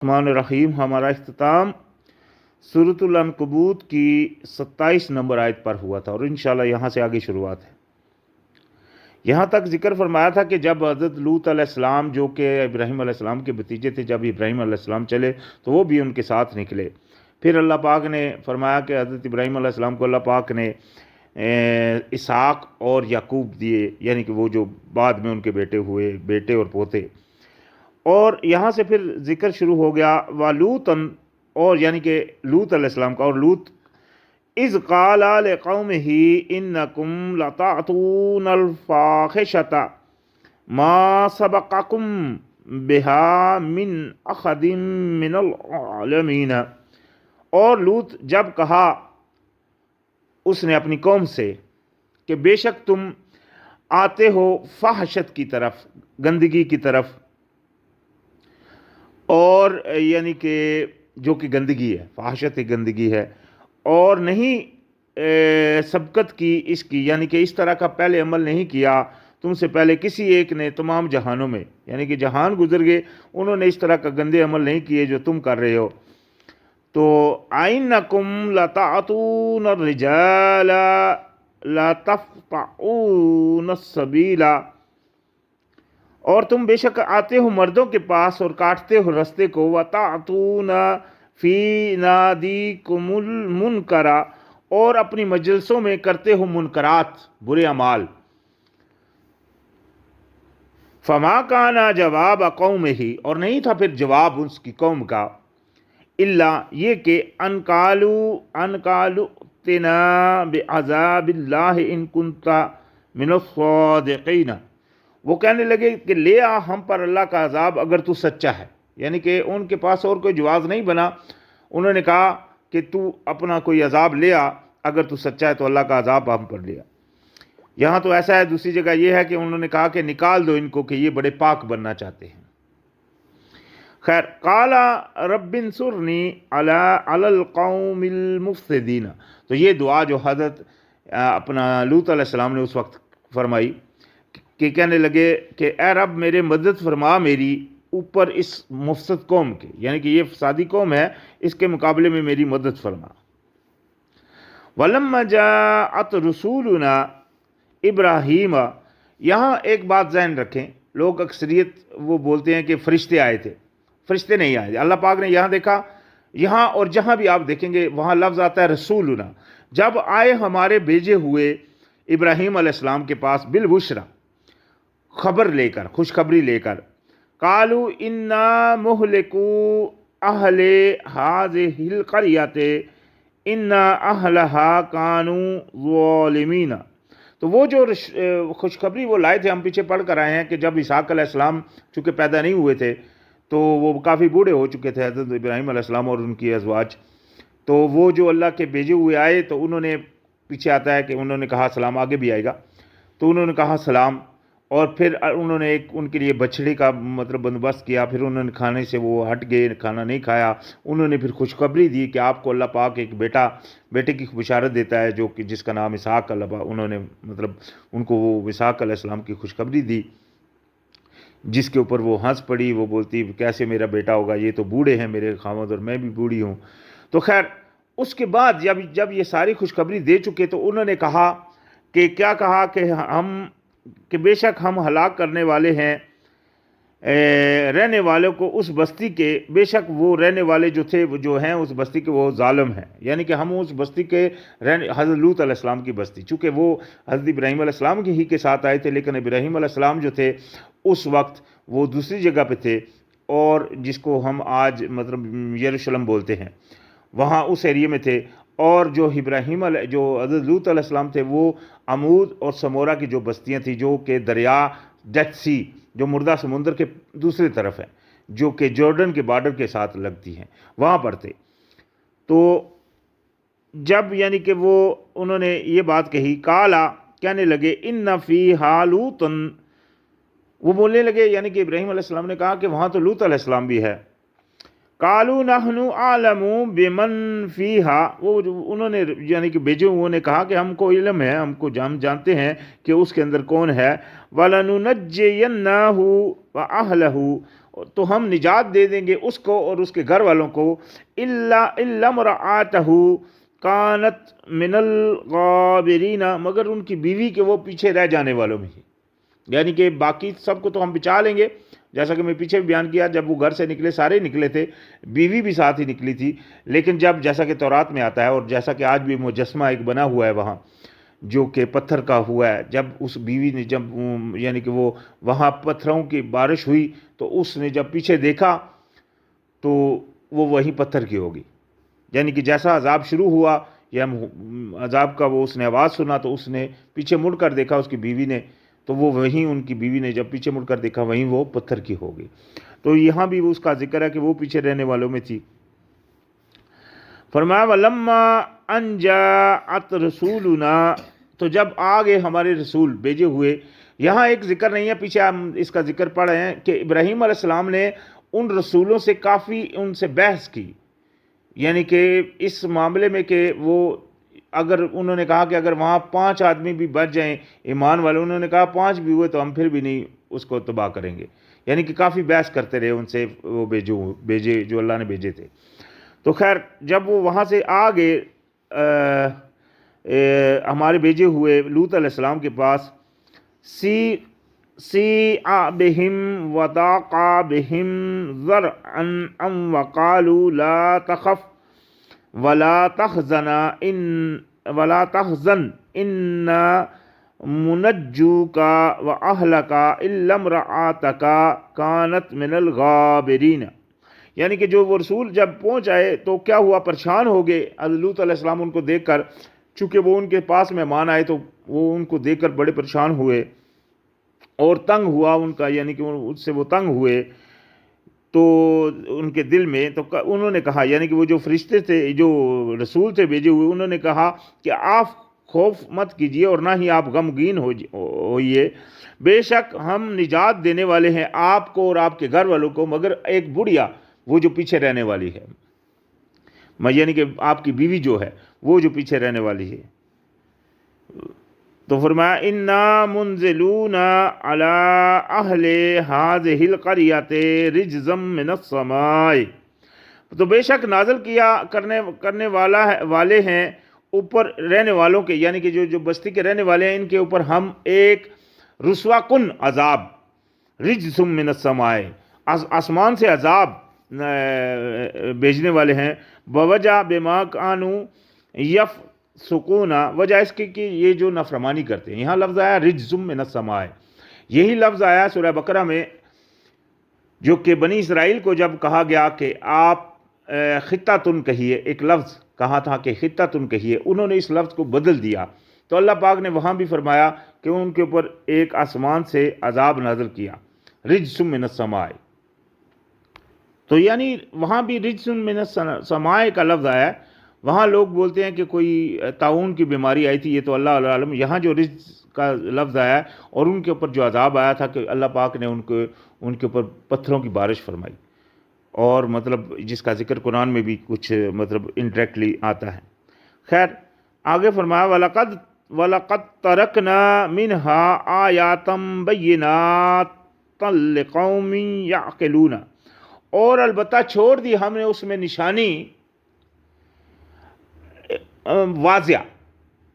الرحمن الرحیم ہمارا اختتام سورۃ العنکبوت کی 27 نمبر آیت پر ہوا تھا اور انشاءاللہ یہاں سے آگے شروعات ہے۔ یہاں تک ذکر فرمایا تھا کہ جب حضرت لوط علیہ السلام جو کہ ابراہیم علیہ السلام کے بھتیجے تھے، جب ابراہیم علیہ السلام چلے تو وہ بھی ان کے ساتھ نکلے۔ پھر اللہ پاک نے فرمایا کہ حضرت ابراہیم علیہ السلام کو اللہ پاک نے اسحاق اور یعقوب دیے، یعنی کہ وہ جو بعد میں ان کے بیٹے ہوئے، بیٹے اور پوتے۔ اور یہاں سے پھر ذکر شروع ہو گیا وَلُوطًا، اور یعنی کہ لوط علیہ السلام کا، اور لوط اذ قال لقومه انکم لتأتون الفاحشۃ ما سبقکم بها من احد من العالمین۔ اور لوط جب کہا اس نے اپنی قوم سے کہ بے شک تم آتے ہو فحشت کی طرف، گندگی کی طرف، اور یعنی کہ جو کہ گندگی ہے، فحاشت گندگی ہے، اور نہیں سبقت کی اس کی، یعنی کہ اس طرح کا پہلے عمل نہیں کیا تم سے پہلے کسی ایک نے تمام جہانوں میں، یعنی کہ جہان گزر گئے، انہوں نے اس طرح کا گندے عمل نہیں کیے جو تم کر رہے ہو۔ تو اَإِنَّكُمْ لَتَأْتُونَ الرِّجَالَ لَتَقْطَعُونَ السَّبِيلَ، اور تم بے شک آتے ہو مردوں کے پاس اور کاٹتے ہو رستے کو، وَتَعْتُونَ فِي نَادِيكُمُ الْمُنْكَرَ، اور اپنی مجلسوں میں کرتے ہو منکرات، برے اعمال۔ فَمَا كَانَ جَوَابَ قَوْمِهِ، اور نہیں تھا پھر جواب اس کی قوم کا، الا یہ کہ ان قالوا ائتنا بعذاب اللہ ان كنت من الصادقین، وہ کہنے لگے کہ لے آ ہم پر اللہ کا عذاب اگر تو سچا ہے، یعنی کہ ان کے پاس اور کوئی جواز نہیں بنا، انہوں نے کہا کہ تو اپنا کوئی عذاب لے آ، اگر تو سچا ہے تو اللہ کا عذاب ہم پر لے آ۔ یہاں تو ایسا ہے، دوسری جگہ یہ ہے کہ انہوں نے کہا کہ نکال دو ان کو، کہ یہ بڑے پاک بننا چاہتے ہیں۔ خیر، قال رب انصرنی علی القوم المفسدین، تو یہ دعا جو حضرت اپنا لوط علیہ السلام نے اس وقت فرمائی کہ کہنے لگے کہ اے رب میرے مدد فرما میری اوپر اس مفسد قوم کے، یعنی کہ یہ فسادی قوم ہے، اس کے مقابلے میں میری مدد فرما۔ وَلَمَّا جَاءَتْ رُسُولُنَا ابراہیم، یہاں ایک بات ذہن رکھیں، لوگ اکثریت وہ بولتے ہیں کہ فرشتے آئے تھے، فرشتے نہیں آئے۔ اللہ پاک نے یہاں دیکھا، یہاں اور جہاں بھی آپ دیکھیں گے وہاں لفظ آتا ہے رسولنا، جب آئے ہمارے بھیجے ہوئے ابراہیم علیہ السلام کے پاس بالبشرا، خبر لے کر، خوشخبری لے کر، قالوا انا مہلکو اہل ہذہ القریۃ ان اہلہا کانوا ظالمین۔ تو وہ جو خوشخبری وہ لائے تھے، ہم پیچھے پڑھ کر آئے ہیں کہ جب اسحاق علیہ السلام چونکہ پیدا نہیں ہوئے تھے تو وہ کافی بوڑھے ہو چکے تھے، حضرت ابراہیم علیہ السلام اور ان کی ازواج، تو وہ جو اللہ کے بھیجے ہوئے آئے تو انہوں نے، پیچھے آتا ہے کہ انہوں نے کہا سلام، آگے بھی آئے گا، تو انہوں نے کہا سلام، اور پھر انہوں نے ایک ان کے لیے بچڑے کا مطلب بندوبست کیا، پھر انہوں نے کھانے سے وہ ہٹ گئے، کھانا نہیں کھایا، انہوں نے پھر خوشخبری دی کہ آپ کو اللہ پاک ایک بیٹے کی بشارت دیتا ہے جو کہ جس کا نام اسحاق، انہوں نے مطلب ان کو وہ اسحاق علیہ السلام کی خوشخبری دی، جس کے اوپر وہ ہنس پڑی، وہ بولتی کیسے میرا بیٹا ہوگا، یہ تو بوڑھے ہیں میرے خاوند اور میں بھی بوڑھی ہوں۔ تو خیر اس کے بعد جب یہ ساری خوشخبری دے چکے تو انہوں نے کہا کہ کیا کہا کہ بے شک ہم ہلاک کرنے والے ہیں رہنے والوں کو اس بستی کے، بے شک وہ رہنے والے جو تھے وہ جو ہیں اس بستی کے وہ ظالم ہیں، یعنی کہ ہم اس بستی کے حضرت لوط علیہ السلام کی بستی، چونکہ وہ حضرت ابراہیم علیہ السلام ہی کے ساتھ آئے تھے، لیکن ابراہیم علیہ السلام جو تھے اس وقت وہ دوسری جگہ پہ تھے، اور جس کو ہم آج مطلب یروشلم بولتے ہیں، وہاں اس ایریے میں تھے، اور جو حضرت لوط علیہ السلام تھے وہ عمود اور سمورا کی جو بستیاں تھیں، جو کہ دریا ڈیڈ سی، جو مردہ سمندر کے دوسری طرف ہے، جو کہ جارڈن کے بارڈر کے ساتھ لگتی ہیں، وہاں پر تھے۔ تو جب یعنی کہ وہ انہوں نے یہ بات کہی، قالا کہنے لگے ان فیہا لوطا، وہ بولنے لگے، یعنی کہ ابراہیم علیہ السلام نے کہا کہ وہاں تو لوط علیہ السلام بھی ہے۔ قالوا نحن اعلم بمن فیہا، وہ انہوں نے یعنی کہ بھیجے ہوئے نے کہا کہ ہم کو علم ہے، ہم جانتے ہیں کہ اس کے اندر کون ہے، وَلَنُنَجِّيَنَّهُ وَأَهْلَهُ، تو ہم نجات دے دیں گے اس کو اور اس کے گھر والوں کو، الا امرأتہ کانت من الغابرین، مگر ان کی بیوی کے وہ پیچھے رہ جانے والوں میں ہی، یعنی کہ باقی سب کو تو ہم بچا لیں گے، جیسا کہ میں پیچھے بھی بیان کیا جب وہ گھر سے نکلے سارے نکلے تھے، بیوی بھی ساتھ ہی نکلی تھی، لیکن جب جیسا کہ تورات میں آتا ہے اور جیسا کہ آج بھی مجسمہ ایک بنا ہوا ہے وہاں جو کہ پتھر کا ہوا ہے، جب اس بیوی نے جب یعنی کہ وہ وہاں پتھروں کی بارش ہوئی تو اس نے جب پیچھے دیکھا تو وہ وہی پتھر کی ہوگی، یعنی کہ جیسا عذاب شروع ہوا یا عذاب کا وہ اس نے آواز سنا تو اس نے پیچھے مڑ کر دیکھا اس کی بیوی نے، تو وہ وہیں ان کی بیوی نے جب پیچھے مڑ کر دیکھا وہیں وہ پتھر کی ہوگی۔ تو یہاں بھی اس کا ذکر ہے کہ وہ پیچھے رہنے والوں میں تھی۔ فرمایا وَلَمَّا أَن جَاءَتْ رَسُولُنَا، تو جب آگے ہمارے رسول بھیجے ہوئے، یہاں ایک ذکر نہیں ہے، پیچھے ہم اس کا ذکر پڑھ رہے ہیں کہ ابراہیم علیہ السلام نے ان رسولوں سے کافی ان سے بحث کی، یعنی کہ اس معاملے میں کہ وہ اگر انہوں نے کہا کہ اگر وہاں 5 آدمی بھی بچ جائیں ایمان والے، انہوں نے کہا 5 بھی ہوئے تو ہم پھر بھی نہیں اس کو تباہ کریں گے، یعنی کہ کافی بحث کرتے رہے ان سے وہ بھیجے جو اللہ نے بھیجے تھے۔ تو خیر جب وہ وہاں سے آگے ہمارے بھیجے ہوئے لوط علیہ السلام کے پاس، سیء بہم وضاق بہم ذرعا وقالوا لا تخف ولا تحزن انا منجوک واہلک الا امرأتک کانت من الغابرین، یعنی کہ جو وہ رسول جب پہنچ آئے تو کیا ہوا، پریشان ہو گئے حضرت لوط علیہ السلام ان کو دیکھ کر، چونکہ وہ ان کے پاس مہمان آئے تو وہ ان کو دیکھ کر بڑے پریشان ہوئے اور تنگ ہوا ان کا، یعنی کہ اس سے وہ تنگ ہوئے تو ان کے دل میں، تو انہوں نے کہا، یعنی کہ وہ جو فرشتے تھے جو رسول تھے بھیجے ہوئے، انہوں نے کہا کہ آپ خوف مت کیجئے اور نہ ہی آپ غمگین ہوئیے، بے شک ہم نجات دینے والے ہیں آپ کو اور آپ کے گھر والوں کو، مگر ایک بڑھیا وہ جو پیچھے رہنے والی ہے، یعنی کہ آپ کی بیوی جو ہے وہ جو پیچھے رہنے والی ہے۔ تو فرمایا انا منزلون علی اہل ہذہ القریۃ رجزا من السماء، تو بے شک نازل کیا کرنے والے ہیں اوپر رہنے والوں کے، یعنی کہ جو بستی کے رہنے والے ہیں ان کے اوپر ہم ایک رسوا کن عذاب، رجز من السماء، آسمان سے عذاب بھیجنے والے ہیں، بوجہ بما کانوا یفسقون، وجہ اس کی کہ یہ جو نافرمانی کرتے ہیں۔ یہاں لفظ آیا رجز من السماء، یہی لفظ آیا سورہ بقرہ میں جو کہ بنی اسرائیل کو جب کہا گیا کہ آپ خطۃن کہیے، ایک لفظ کہا تھا کہ خطۃن کہیے، انہوں نے اس لفظ کو بدل دیا، تو اللہ پاک نے وہاں بھی فرمایا کہ ان کے اوپر ایک آسمان سے عذاب نازل کیا، رجس من السماء، تو یعنی وہاں بھی رجس من السماء کا لفظ آیا ہے۔ وہاں لوگ بولتے ہیں کہ کوئی طاعون کی بیماری آئی تھی، یہ تو اللہ عالم، یہاں جو رجس کا لفظ آیا ہے اور ان کے اوپر جو عذاب آیا تھا کہ اللہ پاک نے ان کے اوپر پتھروں کی بارش فرمائی، اور مطلب جس کا ذکر قرآن میں بھی کچھ مطلب انڈائریکٹلی آتا ہے۔ خیر آگے فرمایا وَلَقَدْ تَرَكْنَا مِنْهَا آيَاتًا بَيِّنَاتً لِقَوْمٍ يَعْقِلُونَ، اور البتہ چھوڑ دی ہم نے اس میں نشانی واضح،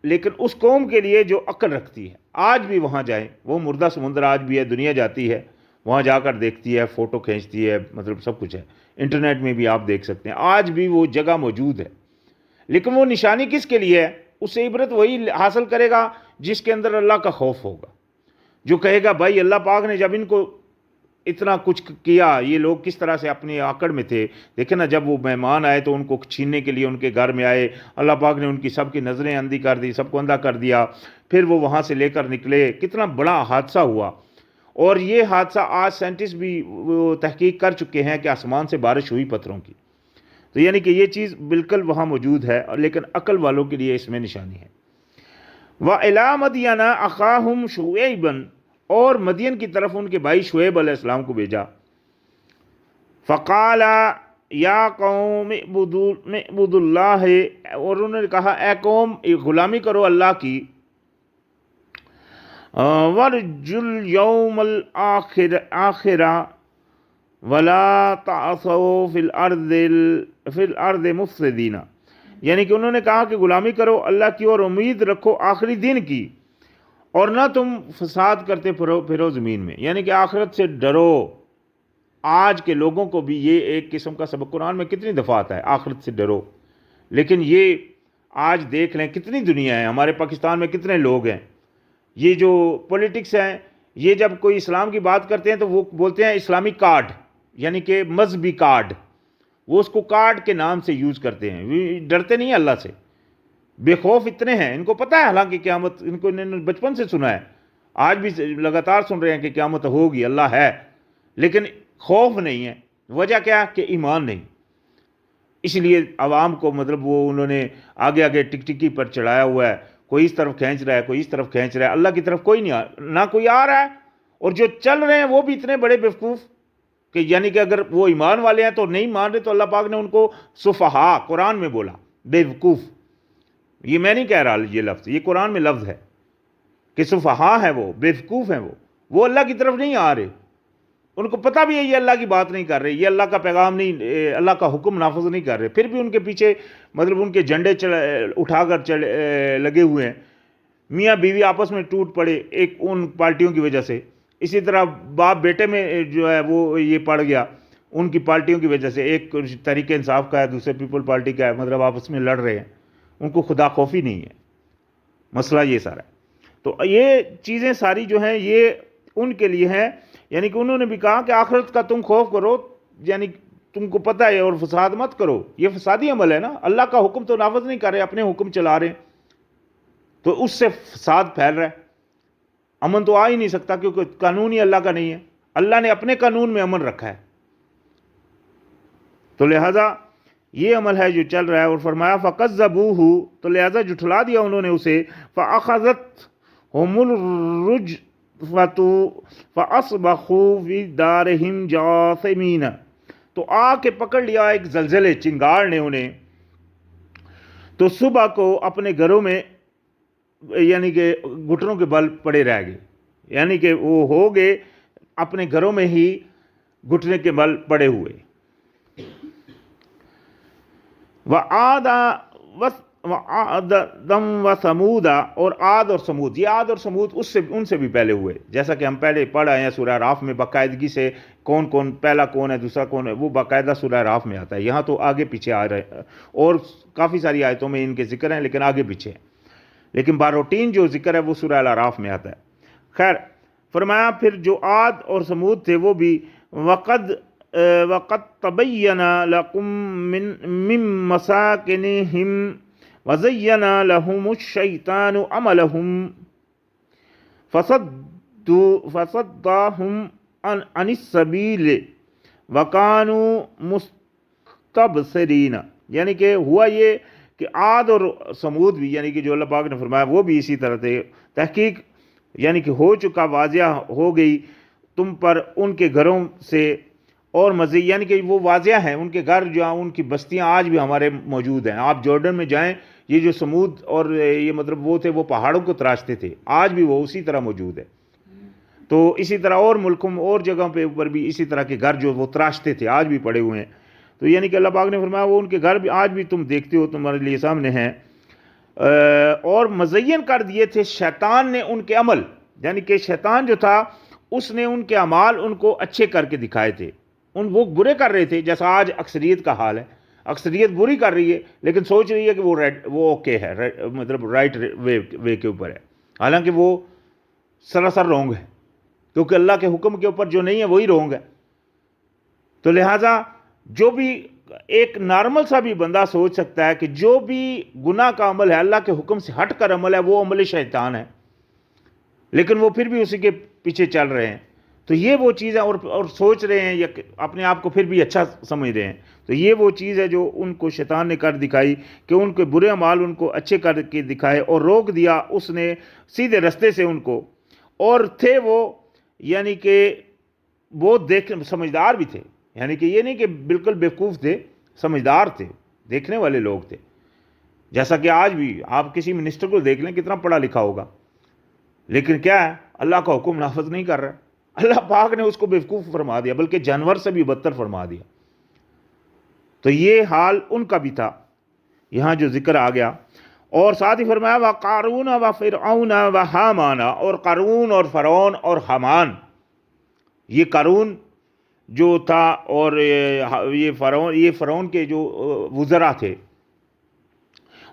لیکن اس قوم کے لیے جو عقل رکھتی ہے۔ آج بھی وہاں جائیں، وہ مردہ سمندر آج بھی ہے، دنیا جاتی ہے وہاں جا کر دیکھتی ہے، فوٹو کھینچتی ہے، مطلب سب کچھ ہے، انٹرنیٹ میں بھی آپ دیکھ سکتے ہیں، آج بھی وہ جگہ موجود ہے، لیکن وہ نشانی کس کے لیے ہے؟ اس سے عبرت وہی حاصل کرے گا جس کے اندر اللہ کا خوف ہوگا، جو کہے گا بھائی اللہ پاک نے جب ان کو اتنا کچھ کیا، یہ لوگ کس طرح سے اپنی آکڑ میں تھے، دیکھیں نا جب وہ مہمان آئے تو ان کو چھیننے کے لیے ان کے گھر میں آئے، اللہ پاک نے ان کی سب کی نظریں اندھی کر دی، سب کو اندھا کر دیا، پھر وہ وہاں سے لے کر نکلے، کتنا بڑا حادثہ ہوا، اور یہ حادثہ آج سائنٹسٹ بھی وہ تحقیق کر چکے ہیں کہ آسمان سے بارش ہوئی پتھروں کی، تو یعنی کہ یہ چیز بالکل وہاں موجود ہے، لیکن عقل والوں کے لیے اس میں نشانی ہے۔ وَإِلَىٰ مَدْيَنَ أَخَاهُمْ شُعَيْبًا، اور مدین کی طرف ان کے بھائی شعیب علیہ السلام کو بھیجا، فَقَالَ يَا قَوْمِ اعْبُدُوا اللَّهَ، اور انہوں نے کہا اے قوم غلامی کرو اللہ کی، وَارْجُوا الْيَوْمَ الْآخِرَ، ولا تعثوا فی الارض مفسدین، یعنی کہ انہوں نے کہا کہ غلامی کرو اللہ کی اور امید رکھو آخری دن کی، اور نہ تم فساد کرتے پھرو زمین میں، یعنی کہ آخرت سے ڈرو۔ آج کے لوگوں کو بھی یہ ایک قسم کا سبق قرآن میں کتنی دفعہ آتا ہے، آخرت سے ڈرو، لیکن یہ آج دیکھ لیں کتنی دنیا ہے، ہمارے پاکستان میں کتنے لوگ ہیں، یہ جو پولیٹکس ہیں، یہ جب کوئی اسلام کی بات کرتے ہیں تو وہ بولتے ہیں اسلامی کارڈ، یعنی کہ مذہبی کارڈ، وہ اس کو کارڈ کے نام سے یوز کرتے ہیں، وہ ڈرتے نہیں اللہ سے، بے خوف اتنے ہیں، ان کو پتہ ہے حالانکہ قیامت، ان کو انہوں نے بچپن سے سنا ہے، آج بھی لگاتار سن رہے ہیں کہ قیامت ہوگی، اللہ ہے، لیکن خوف نہیں ہے۔ وجہ کیا کہ ایمان نہیں۔ اس لیے عوام کو مطلب وہ انہوں نے آگے آگے ٹکٹکی پر چڑھایا ہوا ہے، کوئی اس طرف کھینچ رہا ہے، کوئی اس طرف کھینچ رہا ہے، اللہ کی طرف کوئی نہیں نہ کوئی آ رہا ہے، اور جو چل رہے ہیں وہ بھی اتنے بڑے بیوقوف کہ یعنی کہ اگر وہ ایمان والے ہیں تو نہیں مان رہے، تو اللہ پاک نے ان کو سفہا قرآن میں بولا، بیوقوف۔ یہ میں نہیں کہہ رہا یہ لفظ، یہ قرآن میں لفظ ہے کہ سفہا ہے، وہ بیوقوف ہیں، وہ اللہ کی طرف نہیں آ رہے، ان کو پتہ بھی ہے یہ اللہ کی بات نہیں کر رہے، یہ اللہ کا پیغام نہیں، اللہ کا حکم نافذ نہیں کر رہے، پھر بھی ان کے پیچھے مطلب ان کے جھنڈے اٹھا کر لگے ہوئے ہیں۔ میاں بیوی آپس میں ٹوٹ پڑے ایک ان پارٹیوں کی وجہ سے، اسی طرح باپ بیٹے میں جو ہے وہ یہ پڑ گیا ان کی پارٹیوں کی وجہ سے، ایک تحریک انصاف کا ہے، دوسرے پیپل پارٹی کا ہے، مطلب آپس میں لڑ رہے ہیں، ان کو خدا خوفی نہیں ہے، مسئلہ یہ سارا ہے۔ تو یہ چیزیں ساری جو ہیں یہ ان کے لیے ہیں، یعنی کہ انہوں نے بھی کہا کہ آخرت کا تم خوف کرو، یعنی تم کو پتہ ہے، اور فساد مت کرو، یہ فسادی عمل ہے نا، اللہ کا حکم تو نافذ نہیں کر رہے، اپنے حکم چلا رہے ہیں، تو اس سے فساد پھیل رہا ہے، امن تو آ ہی نہیں سکتا کیونکہ قانون ہی اللہ کا نہیں ہے، اللہ نے اپنے قانون میں امن رکھا ہے، تو لہذا یہ عمل ہے جو چل رہا ہے۔ اور فرمایا فَكَذَّبُوهُ، تو لہذا جھٹلا دیا انہوں نے اسے، فَأَخَذَتْهُمُ الرُّجْفَةُ فَأَصْبَحُوا فِي دَارِهِمْ جَاثِمِينَ، تو آ کے پکڑ لیا ایک زلزلے، چنگاڑ نے انہیں، تو صبح کو اپنے گھروں میں یعنی کہ گھٹنوں کے بل پڑے رہ گئے، یعنی کہ وہ ہو گئے اپنے گھروں میں ہی گھٹنے کے بل پڑے ہوئے۔ وَعَادًا وَثَمُودَ، اور عاد اور سمود، یہ عاد اور سمود ان سے بھی پہلے ہوئے، جیسا کہ ہم پہلے پڑھ آئے ہیں سورہ اعراف میں باقاعدگی سے، کون کون پہلا کون ہے دوسرا کون ہے وہ باقاعدہ سورہ اعراف میں آتا ہے، یہاں تو آگے پیچھے آ رہے ہیں، اور کافی ساری آیتوں میں ان کے ذکر ہیں لیکن آگے پیچھے ہیں، لیکن باروٹین جو ذکر ہے وہ سورہ الاعراف میں آتا ہے۔ خیر، فرمایا پھر جو عاد اور سمود تھے وہ بھی وقد تبین لکم من مساکنہم وزین لہم الشیطان عملہم فصدہم عن السبیل وکانوا مستبصرین، یعنی کہ ہوا یہ کہ عاد اور سمود بھی، یعنی کہ جو اللہ پاک نے فرمایا وہ بھی اسی طرح تھے، تحقیق یعنی کہ ہو چکا، واضح ہو گئی تم پر ان کے گھروں سے، اور مزید یعنی کہ وہ واضح ہیں، ان کے گھر جو ہیں، ان کی بستیاں آج بھی ہمارے موجود ہیں، آپ جارڈن میں جائیں، یہ جو سمود اور یہ مطلب وہ تھے، وہ پہاڑوں کو تراشتے تھے، آج بھی وہ اسی طرح موجود ہے، تو اسی طرح اور ملکوں اور جگہوں پہ اوپر بھی اسی طرح کے گھر جو وہ تراشتے تھے آج بھی پڑے ہوئے ہیں، تو یعنی کہ اللہ پاک نے فرمایا وہ ان کے گھر بھی آج بھی تم دیکھتے ہو، تمہارے لیے سامنے ہیں، اور مزین کر دیے تھے شیطان نے ان کے عمل، یعنی کہ شیطان جو تھا اس نے ان کے اعمال ان کو اچھے کر کے دکھائے تھے، وہ برے کر رہے تھے، جیسا آج اکثریت کا حال ہے، اکثریت بری کر رہی ہے لیکن سوچ رہی ہے کہ وہ اوکے ہے، مطلب رائٹ وے کے اوپر ہے، حالانکہ وہ سراسر رونگ ہے، کیونکہ اللہ کے حکم کے اوپر جو نہیں ہے وہی رونگ ہے۔ تو لہٰذا جو بھی ایک نارمل سا بھی بندہ سوچ سکتا ہے کہ جو بھی گناہ کا عمل ہے، اللہ کے حکم سے ہٹ کر عمل ہے، وہ عمل شیطان ہے، لیکن وہ پھر بھی اسی کے پیچھے چل رہے ہیں، تو یہ وہ چیز ہے، اور سوچ رہے ہیں یا اپنے آپ کو پھر بھی اچھا سمجھ رہے ہیں، تو یہ وہ چیز ہے جو ان کو شیطان نے کر دکھائی کہ ان کے برے اعمال ان کو اچھے کر کے دکھائے، اور روک دیا اس نے سیدھے رستے سے ان کو، اور تھے وہ یعنی کہ وہ سمجھدار بھی تھے، یعنی کہ یہ نہیں کہ بالکل بیوقوف تھے، سمجھدار تھے، دیکھنے والے لوگ تھے، جیسا کہ آج بھی آپ کسی منسٹر کو دیکھ لیں کتنا پڑھا لکھا ہوگا، لیکن کیا ہے اللہ کا حکم نافذ نہیں کر رہا ہے، اللہ پاک نے اس کو بیوقوف فرما دیا، بلکہ جانور سے بھی بدتر فرما دیا۔ تو یہ حال ان کا بھی تھا، یہاں جو ذکر آ گیا۔ اور ساتھ ہی فرمایا وَقَارُونَ وَفِرْعَوْنَ وَحَامَانَ، اور قارون اور فرعون اور حامان۔ یہ قارون جو تھا اور یہ فرعون کے جو وزراء تھے۔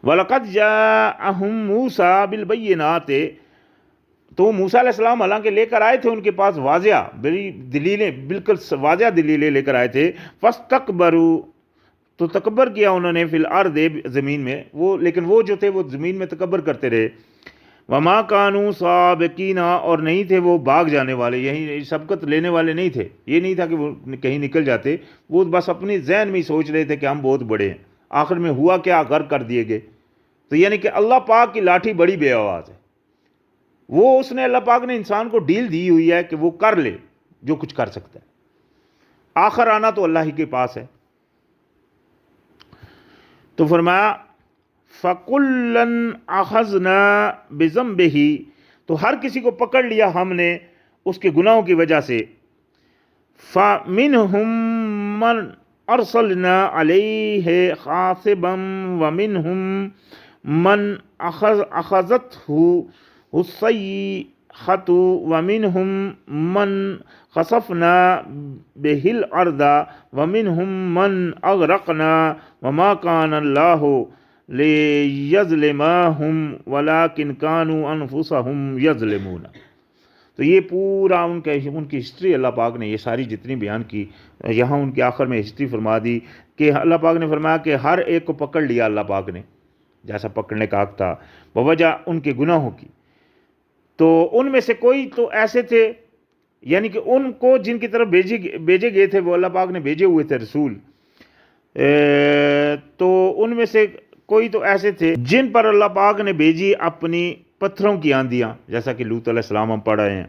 وَلَقَدْ جَاءَهُم مُوسَىٰ بِالْبَيِّنَاتِ، تو موسیٰ علیہ السلام حالانکہ لے کر آئے تھے ان کے پاس واضح دلیلیں، بالکل واضح دلیلیں لے کر آئے تھے۔ فَاسْتَكْبَرُوا، تو تکبر کیا انہوں نے، فی الارض، زمین میں، لیکن وہ جو تھے وہ زمین میں تکبر کرتے رہے۔ وما کانوا سابقین، اور نہیں تھے وہ بھاگ جانے والے، یہی سبقت لینے والے نہیں تھے، یہ نہیں تھا کہ وہ کہیں نکل جاتے، وہ بس اپنی ذہن میں ہی سوچ رہے تھے کہ ہم بہت بڑے ہیں۔ آخر میں ہوا کیا، غرق کر دیے گئے۔ تو یعنی کہ اللہ پاک کی لاٹھی بڑی بے آواز ہے، وہ اس نے، اللہ پاک نے انسان کو ڈیل دی ہوئی ہے کہ وہ کر لے جو کچھ کر سکتا ہے، آخر آنا تو اللہ ہی کے پاس ہے۔ تو فرمایا فَكُلًّا أَخَذْنَا بِذَنبِهِ، تو ہر کسی کو پکڑ لیا ہم نے اس کے گناہوں کی وجہ سے۔ فَمِنْهُمْ مَنْ أَرْسَلْنَا عَلَيْهِ حَاصِبًا وَمِنْهُمْ مَنْ أَخَذَتْهُ الصَّيْحَةُ وَمِنْهُمْ مَنْ خَسَفْنَا بِهِ الْأَرْضَ وَمِنْهُمْ مَنْ أَغْرَقْنَا وَمَا كَانَ اللَّهُ لِيَظْلِمَهُمْ وَلَكِنْ كَانُوا أَنفُسَهُمْ يَظْلِمُونَ۔ تو یہ پورا ان کی ہسٹری اللہ پاک نے یہ ساری جتنی بیان کی، یہاں ان کے آخر میں ہسٹری فرما دی کہ اللہ پاک نے فرمایا کہ ہر ایک کو پکڑ لیا اللہ پاک نے جیسا پکڑنے کا حق تھا، بوجہ ان کے گناہوں کی۔ تو ان میں سے کوئی تو ایسے تھے، یعنی کہ ان کو جن کی طرف بھیجے گئے تھے، وہ اللہ پاک نے بھیجے ہوئے تھے رسول، تو ان میں سے کوئی تو ایسے تھے جن پر اللہ پاک نے بھیجی اپنی پتھروں کی آندیاں، جیسا کہ لوط علیہ السلام ہم پڑھ رہے ہیں،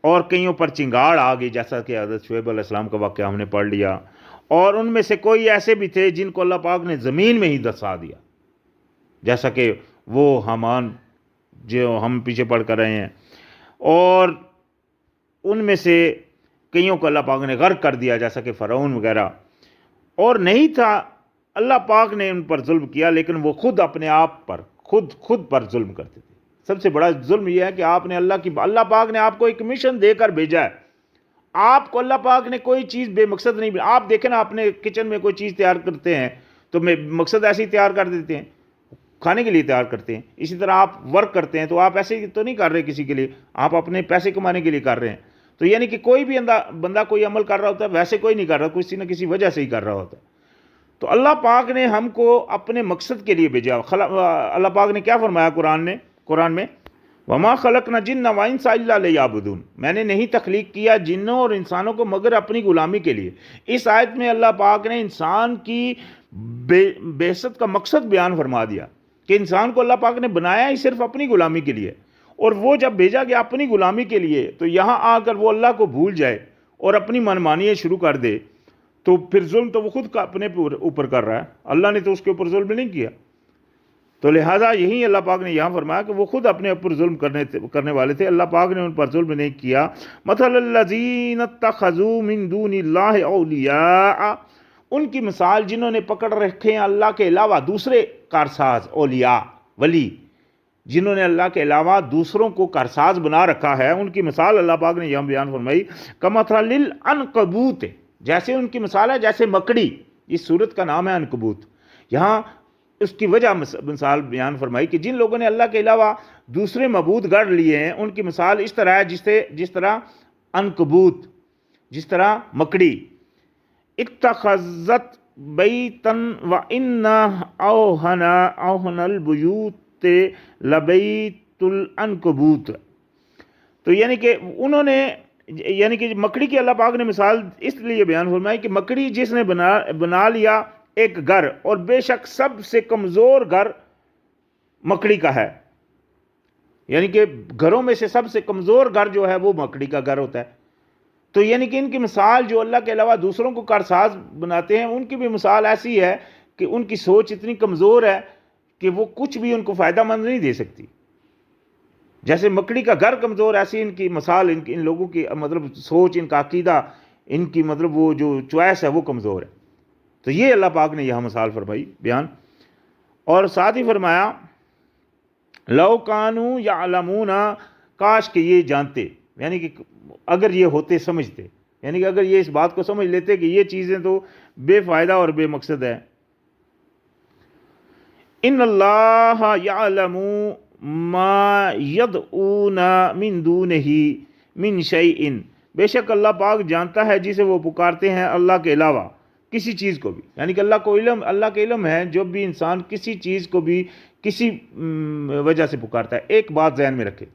اور کئیوں پر چنگاڑ آ گئی، جیسا کہ حضرت شعیب علیہ السلام کا واقعہ ہم نے پڑھ لیا۔ اور ان میں سے کوئی ایسے بھی تھے جن کو اللہ پاک نے زمین میں ہی دسا دیا، جیسا کہ وہ حامان جو ہم پیچھے پڑھ کر رہے ہیں۔ اور ان میں سے کئیوں کو اللہ پاک نے غرق کر دیا، جیسا کہ فرعون وغیرہ۔ اور نہیں تھا اللہ پاک نے ان پر ظلم کیا، لیکن وہ خود اپنے آپ پر خود پر ظلم کرتے تھے۔ سب سے بڑا ظلم یہ ہے کہ آپ نے اللہ پاک نے آپ کو ایک مشن دے کر بھیجا ہے، آپ کو اللہ پاک نے کوئی چیز بے مقصد نہیں۔ آپ دیکھیں نا، اپنے کچن میں کوئی چیز تیار کرتے ہیں تو مقصد ایسے ہی تیار کر دیتے ہیں، کھانے کے لیے تیار کرتے ہیں۔ اسی طرح آپ ورک کرتے ہیں تو آپ ایسے تو نہیں کر رہے کسی کے لیے، آپ اپنے پیسے کمانے کے لیے کر رہے ہیں۔ تو یعنی کہ کوئی بھی بندہ کوئی عمل کر رہا ہوتا ہے، ویسے کوئی نہیں کر رہا، کسی نہ کسی وجہ سے ہی کر رہا ہوتا ہے۔ تو اللہ پاک نے ہم کو اپنے مقصد کے لیے بھیجا۔ اللہ پاک نے کیا فرمایا قرآن میں، وَمَا خَلَقْنَا الْجِنَّ وَالْإِنسَ إِلَّا لِيَعْبُدُونَ، میں نے نہیں تخلیق کیا جنوں اور انسانوں کو مگر اپنی غلامی کے لیے۔ اس آیت میں اللہ پاک نے انسان کی بعثت کا مقصد بیان فرما دیا کہ انسان کو اللہ پاک نے بنایا ہی صرف اپنی غلامی کے لیے، اور وہ جب بھیجا گیا اپنی غلامی کے لیے تو یہاں آ کر وہ اللہ کو بھول جائے اور اپنی منمانیاں شروع کر دے، تو پھر ظلم تو وہ خود کا اپنے اوپر کر رہا ہے، اللہ نے تو اس کے اوپر ظلم نہیں کیا۔ تو لہٰذا یہی اللہ پاک نے یہاں فرمایا کہ وہ خود اپنے اوپر ظلم کرنے والے تھے، اللہ پاک نے ان پر ظلم نہیں کیا۔ مثل الذین اتخذوا من دون اللہ اولیاء، ان کی مثال جنہوں نے پکڑ رکھے ہیں اللہ کے علاوہ دوسرے کارساز، اولیاء، ولی، جنہوں نے اللہ کے علاوہ دوسروں کو کارساز بنا رکھا ہے، ان کی مثال اللہ پاک نے یہاں بیان فرمائی کمثل العنکبوت، جیسے ان کی مثال ہے جیسے مکڑی، اس سورت کا نام ہے عنکبوت۔ یہاں اس کی وجہ مثال بیان فرمائی کہ جن لوگوں نے اللہ کے علاوہ دوسرے معبود گڑھ لیے ہیں، ان کی مثال اس طرح ہے جس طرح عنکبوت، جس طرح مکڑی۔ اتخذت بیتا وان اوہن البیوت لبیت العنکبوت، تو یعنی کہ انہوں نے، یعنی کہ مکڑی کی اللہ پاک نے مثال اس لیے بیان فرمائی کہ مکڑی جس نے بنا لیا ایک گھر، اور بے شک سب سے کمزور گھر مکڑی کا ہے، یعنی کہ گھروں میں سے سب سے کمزور گھر جو ہے وہ مکڑی کا گھر ہوتا ہے۔ تو یعنی کہ ان کی مثال جو اللہ کے علاوہ دوسروں کو کارساز بناتے ہیں، ان کی بھی مثال ایسی ہے کہ ان کی سوچ اتنی کمزور ہے کہ وہ کچھ بھی ان کو فائدہ مند نہیں دے سکتی۔ جیسے مکڑی کا گھر کمزور، ایسی ان کی مثال، ان لوگوں کی مطلب سوچ، ان کا عقیدہ، ان کی مطلب وہ جو چوائس ہے وہ کمزور ہے. تو یہ اللہ پاک نے یہاں مثال فرمائی بیان. اور ساتھ ہی فرمایا لو کانوا یعلمون، کاش کہ یہ جانتے، یعنی کہ اگر یہ ہوتے سمجھتے، یعنی کہ اگر یہ اس بات کو سمجھ لیتے کہ یہ چیزیں تو بے فائدہ اور بے مقصد ہے. ان اللہ یعلم ما یدعون من دونہ من شیء، بے شک اللہ پاک جانتا ہے جسے وہ پکارتے ہیں اللہ کے علاوہ کسی چیز کو بھی. یعنی کہ اللہ کے علم ہے جب بھی انسان کسی چیز کو بھی کسی وجہ سے پکارتا ہے. ایک بات ذہن میں رکھے،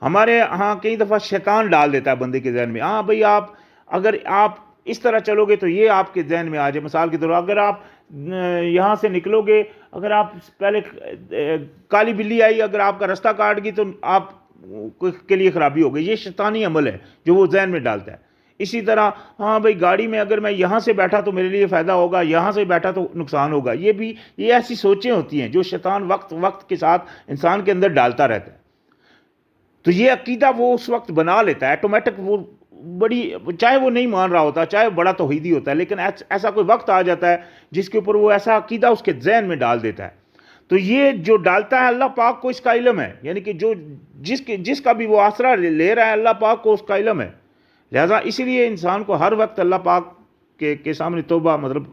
ہمارے ہاں کئی دفعہ شیطان ڈال دیتا ہے بندے کے ذہن میں، ہاں بھئی اگر آپ اس طرح چلو گے تو یہ آپ کے ذہن میں آ جائے. مثال کے طور پر اگر آپ یہاں سے نکلو گے، اگر آپ پہلے کالی بلی آئی، اگر آپ کا رستہ کاٹ گئی تو آپ کے لیے خرابی ہو گئی. یہ شیطانی عمل ہے جو وہ ذہن میں ڈالتا ہے. اسی طرح ہاں بھئی گاڑی میں اگر میں یہاں سے بیٹھا تو میرے لیے فائدہ ہوگا، یہاں سے بیٹھا تو نقصان ہوگا. یہ ایسی سوچیں ہوتی ہیں جو شیطان وقت کے ساتھ انسان کے اندر ڈالتا رہتا ہے. تو یہ عقیدہ وہ اس وقت بنا لیتا ہے آٹومیٹک. وہ بڑی، چاہے وہ نہیں مان رہا ہوتا، چاہے بڑا توحیدی ہوتا ہے، لیکن ایسا کوئی وقت آ جاتا ہے جس کے اوپر وہ ایسا عقیدہ اس کے ذہن میں ڈال دیتا ہے. تو یہ جو ڈالتا ہے اللہ پاک کو اس کا علم ہے، یعنی کہ جس کا بھی وہ آسرا لے رہا ہے اللہ پاک کو اس کا علم ہے. لہذا اسی لیے انسان کو ہر وقت اللہ پاک کے سامنے توبہ مطلب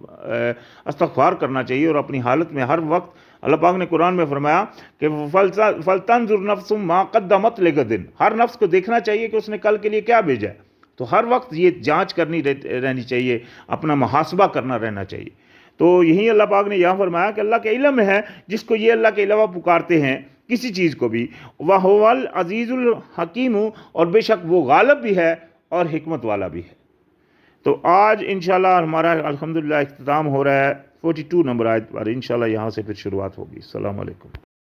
استغفار کرنا چاہیے، اور اپنی حالت میں ہر وقت اللہ پاک نے قرآن میں فرمایا کہ فَلْتَنْظُرْ نَفْسٌ مَا قَدَّمَتْ لِغَدٍ، ہر نفس کو دیکھنا چاہیے کہ اس نے کل کے لیے کیا بھیجا ہے. تو ہر وقت یہ جانچ کرنی رہنی چاہیے، اپنا محاسبہ کرنا رہنا چاہیے. تو یہی اللہ پاک نے یہاں فرمایا کہ اللہ کے علم ہے جس کو یہ اللہ کے علاوہ پکارتے ہیں کسی چیز کو بھی، وَهُوَ الْعَزِيزُ الْحَكِيمُ، اور بے شک وہ غالب بھی ہے اور حکمت والا بھی ہے. تو آج انشاءاللہ ہمارا الحمدللہ اختتام ہو رہا ہے 42 نمبر آیت پر. انشاءاللہ یہاں سے پھر شروعات ہوگی. السلام علیکم.